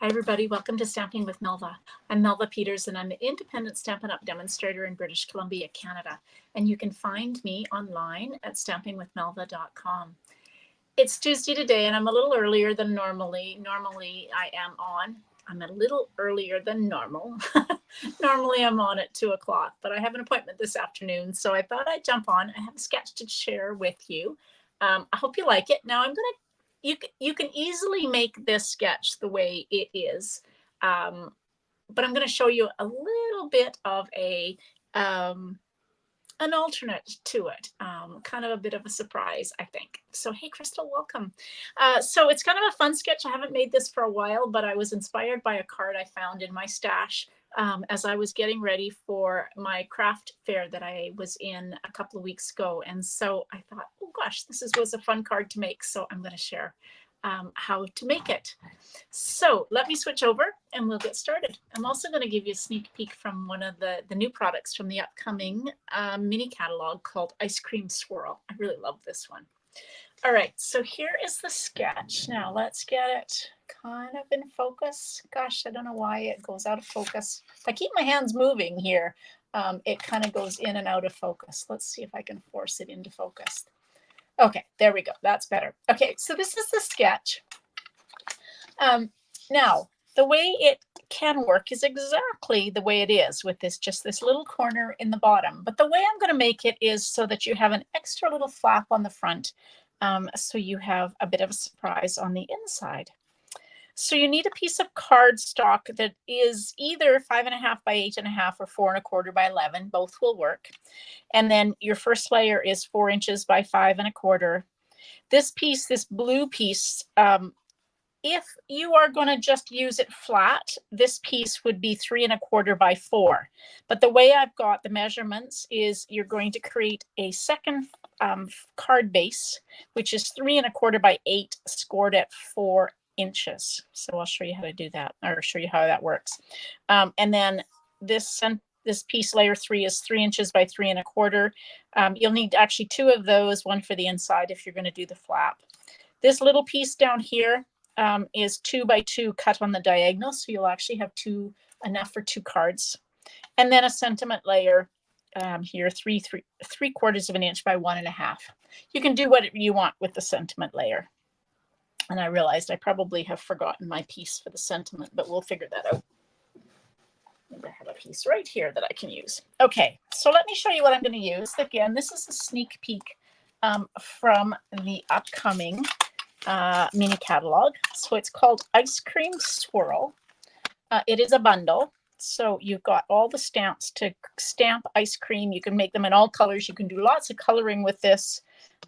Hi, everybody. Welcome to Stamping with Melva. I'm Melva Peters, and I'm the independent Stampin' Up! Demonstrator in British Columbia, Canada. And you can find me online at stampingwithmelva.com. It's Tuesday today, and I'm a little earlier than normally. I'm a little earlier than normal. Normally I'm on at 2 o'clock, but I have an appointment this afternoon, so I thought I'd jump on. I have a sketch to share with you. I hope you like it. Now you can easily make this sketch the way it is, but I'm going to show you a little bit of an alternate to it, kind of a bit of a surprise, I think. So, hey, Crystal, welcome. So it's kind of a fun sketch. I haven't made this for a while, but I was inspired by a card I found in my stash as I was getting ready for my craft fair that I was in a couple of weeks ago. And so I thought, oh gosh, was a fun card to make. So I'm going to share how to make it. So let me switch over and we'll get started. I'm also going to give you a sneak peek from one of the new products from the upcoming mini catalog called Ice Cream Swirl. I really love this one. All right, so here is the sketch. Now let's get it kind of in focus. Gosh, I don't know why it goes out of focus. If I keep my hands moving here, it kind of goes in and out of focus. Let's see if I can force it into focus. Okay, there we go. That's better. Okay, so this is the sketch. Now, the way it can work is exactly the way it is with just this little corner in the bottom. But the way I'm going to make it is so that you have an extra little flap on the front. So you have a bit of a surprise on the inside. So you need a piece of cardstock that is either 5.5 by 8.5 or 4.25 by 11. Both will work. And then your first layer is 4 inches by 5.25. This piece, this blue piece, if you are going to just use it flat, this piece would be 3.25 by 4. But the way I've got the measurements is you're going to create a second card base, which is 3.25 by 8, scored at 4 inches. So I'll show you how to do that, or show you how that works. And then this piece, layer 3, is 3 inches by 3.25. You'll need actually 2 of those, one for the inside if you're going to do the flap. This little piece down here is 2 by 2 cut on the diagonal, so you'll actually have enough for 2 cards. And then a sentiment layer here, 3/4 of an inch by 1.5. You can do whatever you want with the sentiment layer. And I realized I probably have forgotten my piece for the sentiment, but we'll figure that out. I have a piece right here that I can use. Okay, so let me show you what I'm going to use. Again, this is a sneak peek from the upcoming mini catalog. So it's called Ice Cream Swirl. It is a bundle. So you've got all the stamps to stamp ice cream. You can make them in all colors. You can do lots of coloring with this.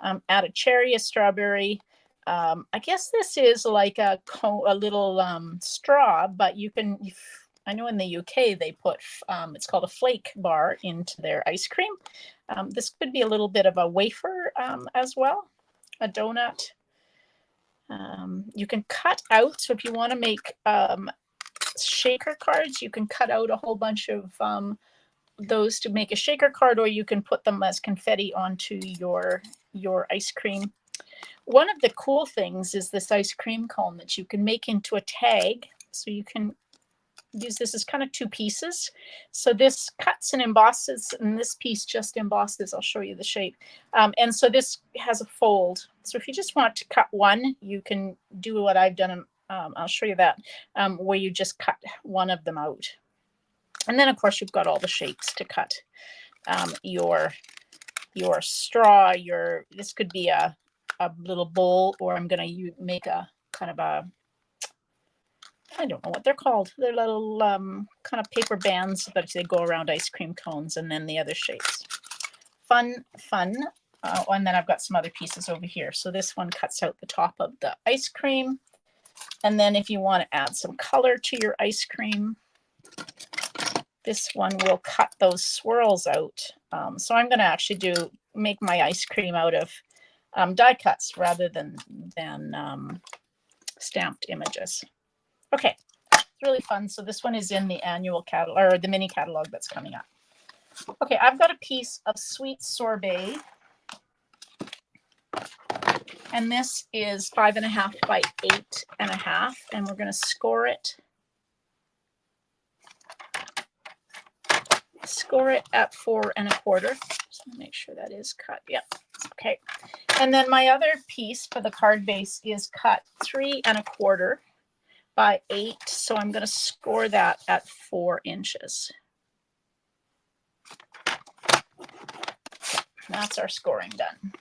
Add a cherry, a strawberry. I guess this is like a little straw, but you can, I know in the UK they put, it's called a flake bar into their ice cream. This could be a little bit of a wafer as well, a donut. You can cut out, so if you want to make shaker cards, you can cut out a whole bunch of those to make a shaker card, or you can put them as confetti onto your ice cream. One of the cool things is this ice cream cone that you can make into a tag. So you can use this as kind of 2 pieces. So this cuts and embosses, and this piece just embosses. I'll show you the shape. And so this has a fold. So if you just want to cut one, you can do what I've done. I'll show you that, where you just cut one of them out. And then, of course, you've got all the shapes to cut your straw. This could be a little bowl, or I'm going to make a kind of a, I don't know what they're called. They're little kind of paper bands that they go around ice cream cones, and then the other shapes. Fun. And then I've got some other pieces over here. So this one cuts out the top of the ice cream. And then if you want to add some color to your ice cream, this one will cut those swirls out. So I'm going to actually make my ice cream out of die cuts rather than stamped images. Okay, it's really fun. So this one is in the annual catalog, or the mini catalog that's coming up. Okay, I've got a piece of sweet sorbet. And this is 5.5 by 8.5. And we're going to score it score it at 4 1/4. So make sure that is cut. Yep. Okay. And then my other piece for the card base is cut 3 1/4 by 8. So I'm going to score that at 4 inches. That's our scoring done.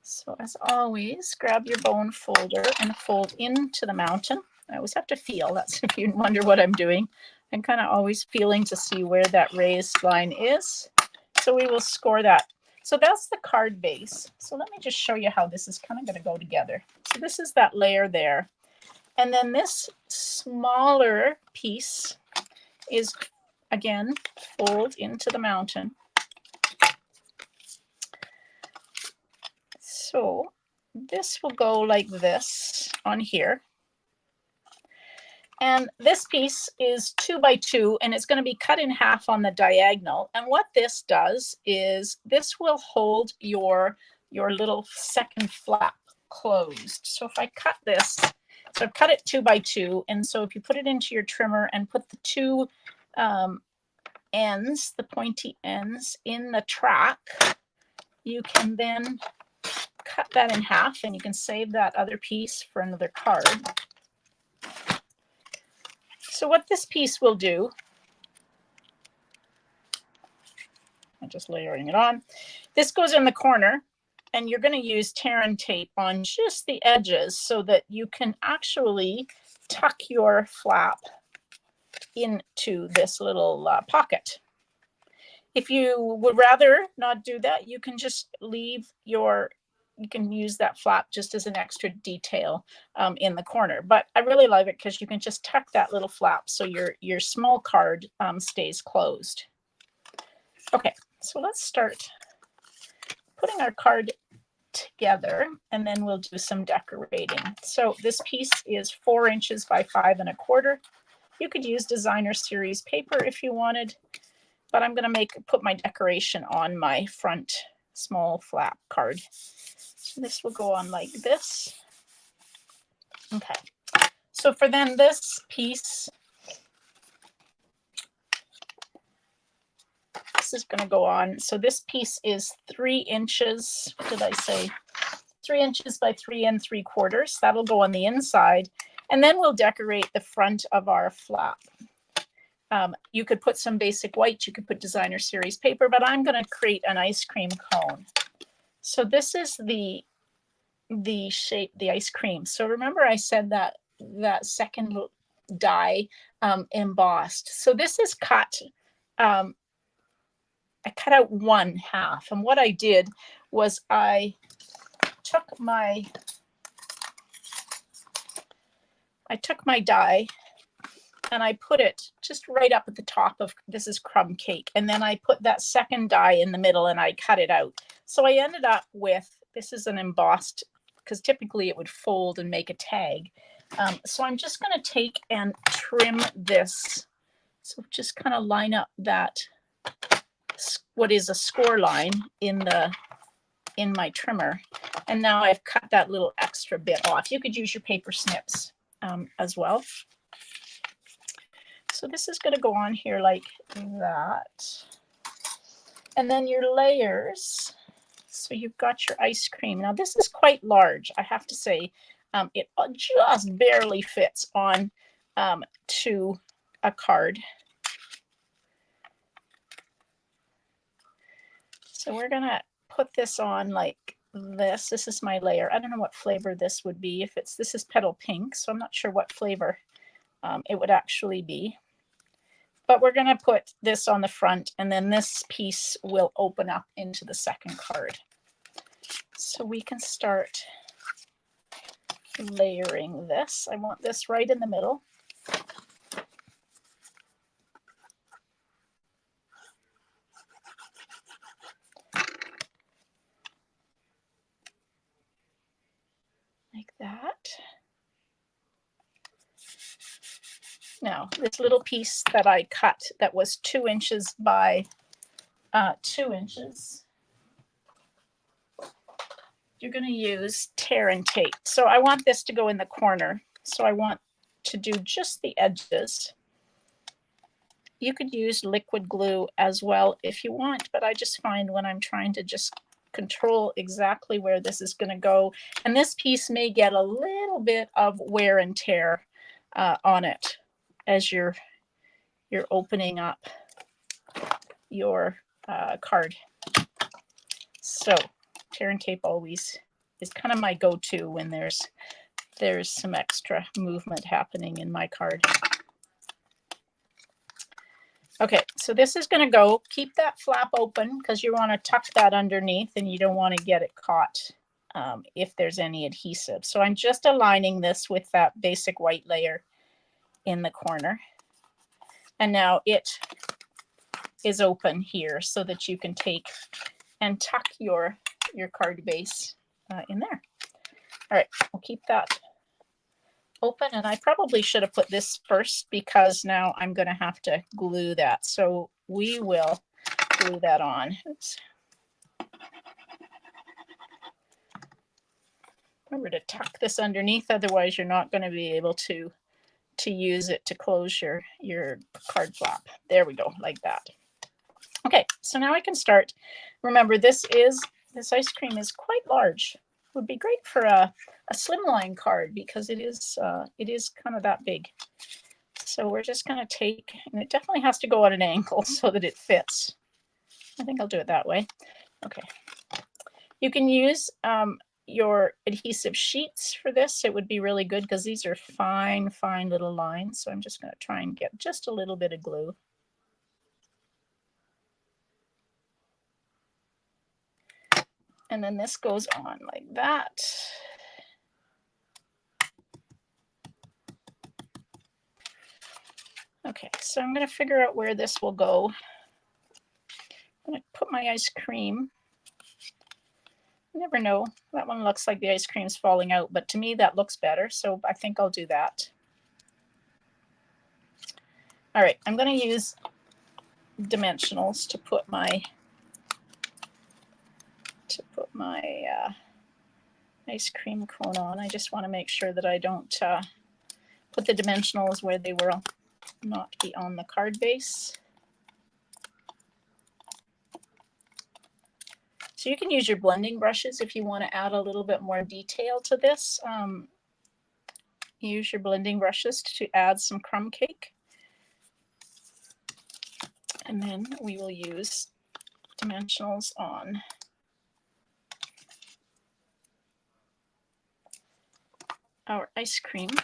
So as always, grab your bone folder and fold into the mountain. I always have to feel. That's if you wonder what I'm doing. I'm kind of always feeling to see where that raised line is. So we will score that. So that's the card base. So let me just show you how this is kind of going to go together. So this is that layer there. And then this smaller piece is, again, fold into the mountain. So this will go like this on here. And this piece is 2 by 2, and it's going to be cut in half on the diagonal. And what this does is this will hold your little second flap closed. So if I cut this, so I've cut it 2 by 2, and so if you put it into your trimmer and put the two ends, the pointy ends, in the track, you can then cut that in half, and you can save that other piece for another card. So what this piece will do, I'm just layering it on. This goes in the corner, and you're going to use tear and tape on just the edges so that you can actually tuck your flap into this little pocket. If you would rather not do that, you can just leave your, you can use that flap just as an extra detail in the corner. But I really love it because you can just tuck that little flap so your small card stays closed. Okay, so let's start putting our card together, and then we'll do some decorating. So this piece is 4 inches by 5 1/4. You could use designer series paper if you wanted, but I'm going to put my decoration on my front small flap card. So this will go on like this. Okay. So for then this piece, this is going to go on. So this piece is 3 inches. What did I say? 3 inches by 3 3/4. That'll go on the inside. And then we'll decorate the front of our flap. You could put some basic white, you could put designer series paper, but I'm going to create an ice cream cone. So this is the shape, the ice cream. So remember I said that second die embossed. So this is cut. I cut out 1/2, and what I did was I took my die and I put it just right up at the top of, this is crumb cake, and then I put that second die in the middle and I cut it out. So I ended up with, this is an embossed, because typically it would fold and make a tag. So I'm just going to take and trim this. So just kind of line up that, what is a score line in my trimmer. And now I've cut that little extra bit off. You could use your paper snips as well. So this is going to go on here like that. And then your layers. So you've got your ice cream. Now this is quite large, I have to say. It just barely fits on to a card. So we're going to put this on like this. This is my layer. I don't know what flavor this would be. If it's, this is petal pink, so I'm not sure what flavor it would actually be. But we're going to put this on the front, and then this piece will open up into the second card. So we can start layering this. I want this right in the middle. Like that. Now, this little piece that I cut that was 2 inches by 2 inches, you're going to use tear and tape. So I want this to go in the corner. So I want to do just the edges. You could use liquid glue as well if you want, but I just find when I'm trying to just control exactly where this is going to go, and this piece may get a little bit of wear and tear on it as you're opening up your card. So tear and tape always is kind of my go-to when there's some extra movement happening in my card. Okay, so this is going to go. Keep that flap open because you want to tuck that underneath and you don't want to get it caught if there's any adhesive. So I'm just aligning this with that basic white layer in the corner. And now it is open here so that you can take and tuck your card base in there. All right, we'll keep that open, and I probably should have put this first because now I'm going to have to glue that. So we will glue that on. Oops. Remember to tuck this underneath, otherwise you're not going to be able to use it to close your card flap. There we go, like that. Okay, so now I can start. Remember, this ice cream is quite large. Would be great for a slimline card because it is kind of that big. So we're just going to take, and it definitely has to go at an angle so that it fits. I think I'll do it that way. Okay. You can use your adhesive sheets for this. It would be really good because these are fine, fine little lines. So I'm just going to try and get just a little bit of glue. And then this goes on like that. Okay, so I'm going to figure out where this will go. I'm going to put my ice cream. You never know. That one looks like the ice cream's falling out, but to me that looks better, so I think I'll do that. All right, I'm going to use dimensionals to put my ice cream cone on. I just want to make sure that I don't put the dimensionals where they will not be on the card base. So you can use your blending brushes if you want to add a little bit more detail to this. Use your blending brushes to add some crumb cake. And then we will use dimensionals on our ice cream. I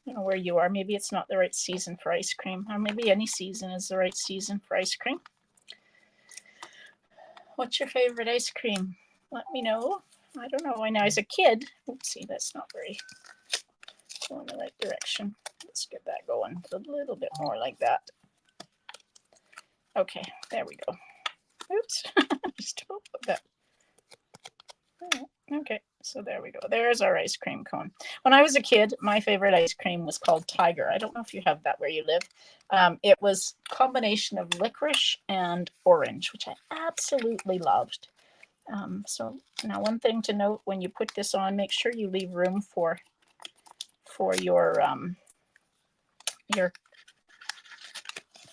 don't know where you are. Maybe it's not the right season for ice cream, or maybe any season is the right season for ice cream. What's your favorite ice cream? Let me know. I don't know. I know as a kid. Oopsie, that's not very going the right direction. Let's get that going a little bit more like that. Okay, there we go. Oops, just put that. Okay, so there we go. There's our ice cream cone. When I was a kid, my favorite ice cream was called Tiger. I don't know if you have that where you live. It was a combination of licorice and orange, which I absolutely loved. So now one thing to note when you put this on, make sure you leave room for your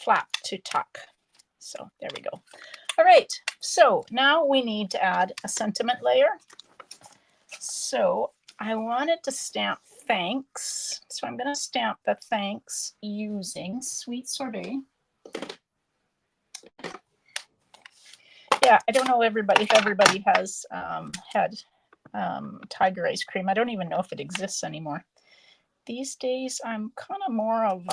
flap to tuck. So there we go. All right, so now we need to add a sentiment layer. So I wanted to stamp thanks. So I'm going to stamp the thanks using Sweet Sorbet. Yeah, I don't know if everybody has had Tiger ice cream. I don't even know if it exists anymore. These days, I'm kind of more of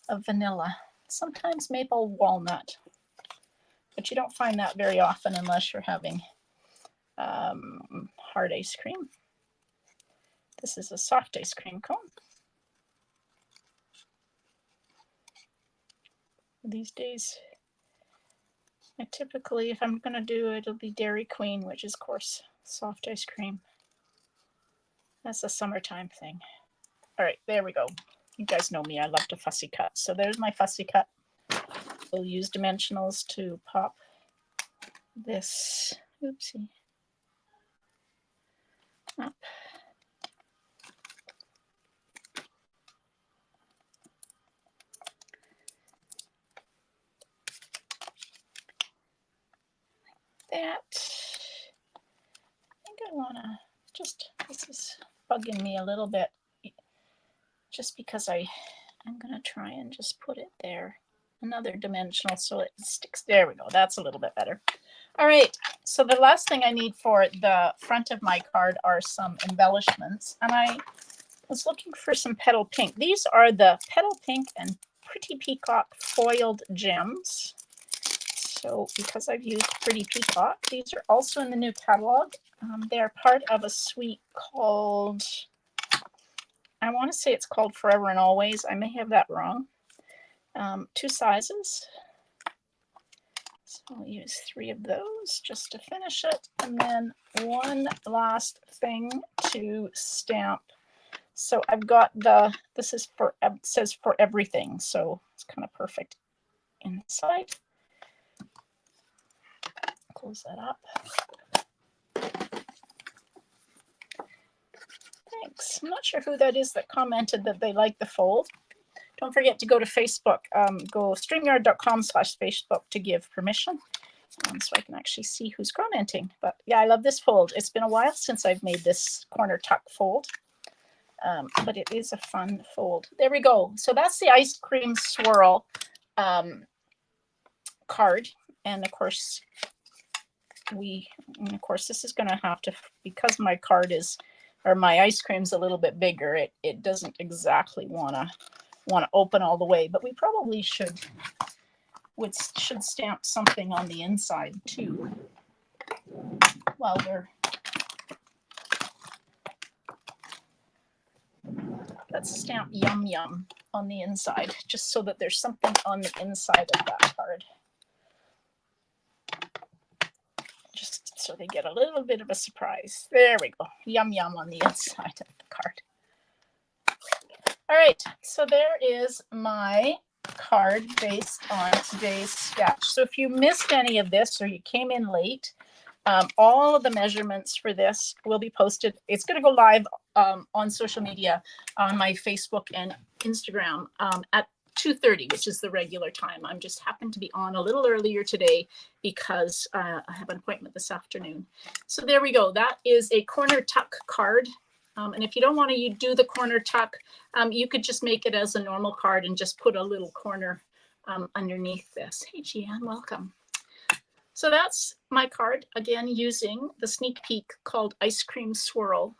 a vanilla, sometimes maple walnut, but you don't find that very often unless you're having hard ice cream. This is a soft ice cream cone. These days, I typically, if I'm going to do it, it'll be Dairy Queen, which is, of course, soft ice cream. That's a summertime thing. All right, there we go. You guys know me. I love to fussy cut. So there's my fussy cut. We'll use dimensionals to pop this. Oopsie. Up. think I want to just, this is bugging me a little bit, just because I'm going to try and just put it there. Another dimensional so it sticks. There we go. That's a little bit better. All right. So the last thing I need for the front of my card are some embellishments. And I was looking for some petal pink. These are the petal pink and Pretty Peacock foiled gems. So because I've used Pretty Peacock, these are also in the new catalog. They're part of a suite called, I want to say it's called Forever and Always. I may have that wrong. 2 sizes. So I'll use 3 of those just to finish it. And then one last thing to stamp. So I've got the, this is for, it says for everything. So it's kind of perfect inside. Close that up. Thanks. I'm not sure who that is that commented that they like the fold. Don't forget to go to Facebook. Go streamyard.com/Facebook to give permission. So I can actually see who's commenting. But yeah, I love this fold. It's been a while since I've made this corner tuck fold. But it is a fun fold. There we go. So that's the ice cream swirl card. And of course, this is going to have to, because my card is, or my ice cream's a little bit bigger, it doesn't exactly want to open all the way, but we probably should stamp something on the inside too. While let's stamp Yum Yum on the inside, just so that there's something on the inside of that card. Just so they get a little bit of a surprise. There we go. Yum Yum on the inside of the card. All right, so there is my card based on today's sketch. So if you missed any of this or you came in late, all of the measurements for this will be posted. It's going to go live on social media, on my Facebook and Instagram at 2:30, which is the regular time. I'm just happened to be on a little earlier today because I have an appointment this afternoon. So there we go. That is a corner tuck card. And if you don't want to do the corner tuck, you could just make it as a normal card and just put a little corner underneath this. Hey, Gian, welcome. So that's my card, again, using the sneak peek called Ice Cream Swirl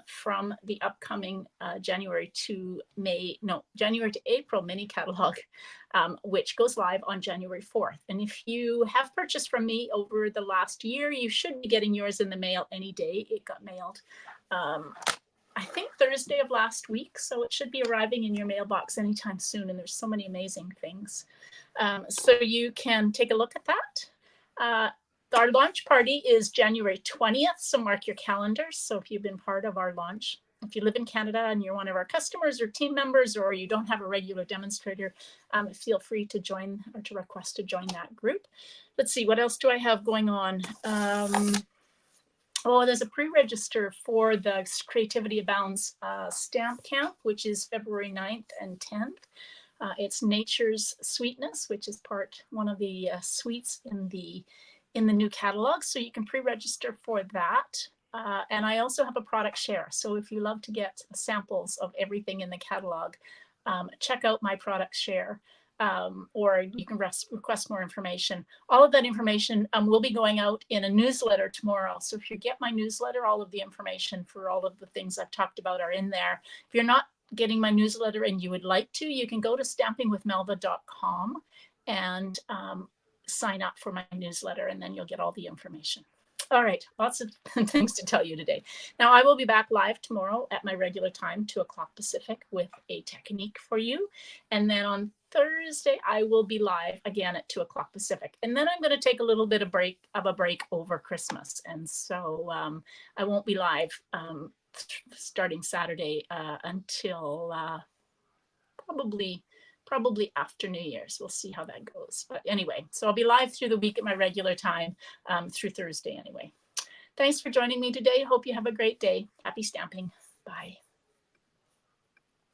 from the upcoming January to April mini catalog, which goes live on January 4th. And if you have purchased from me over the last year, you should be getting yours in the mail any day. It got mailed, I think Thursday of last week, so it should be arriving in your mailbox anytime soon. And there's so many amazing things. So you can take a look at that. Our launch party is January 20th, so mark your calendars. So if you've been part of our launch, if you live in Canada and you're one of our customers or team members, or you don't have a regular demonstrator, feel free to join or to request to join that group. Let's see, what else do I have going on? Oh, there's a pre-register for the Creativity Abounds stamp camp, which is February 9th and 10th. It's Nature's Sweetness, which is one of the suites in the new catalog. So you can pre-register for that. And I also have a product share. So if you love to get samples of everything in the catalog, check out my product share. Or you can request more information. All of that information will be going out in a newsletter tomorrow. So if you get my newsletter, all of the information for all of the things I've talked about are in there. If you're not getting my newsletter and you would like to, you can go to stampingwithmelva.com and sign up for my newsletter, and then you'll get all the information. All right, lots of things to tell you today. Now, I will be back live tomorrow at my regular time, 2 o'clock Pacific, with a technique for you. And then on Thursday, I will be live again at 2 o'clock Pacific. And then I'm going to take a little bit of a break over Christmas. And so I won't be live starting Saturday until probably after New Year's. We'll see how that goes. But anyway, so I'll be live through the week at my regular time through Thursday anyway. Thanks for joining me today. Hope you have a great day. Happy stamping.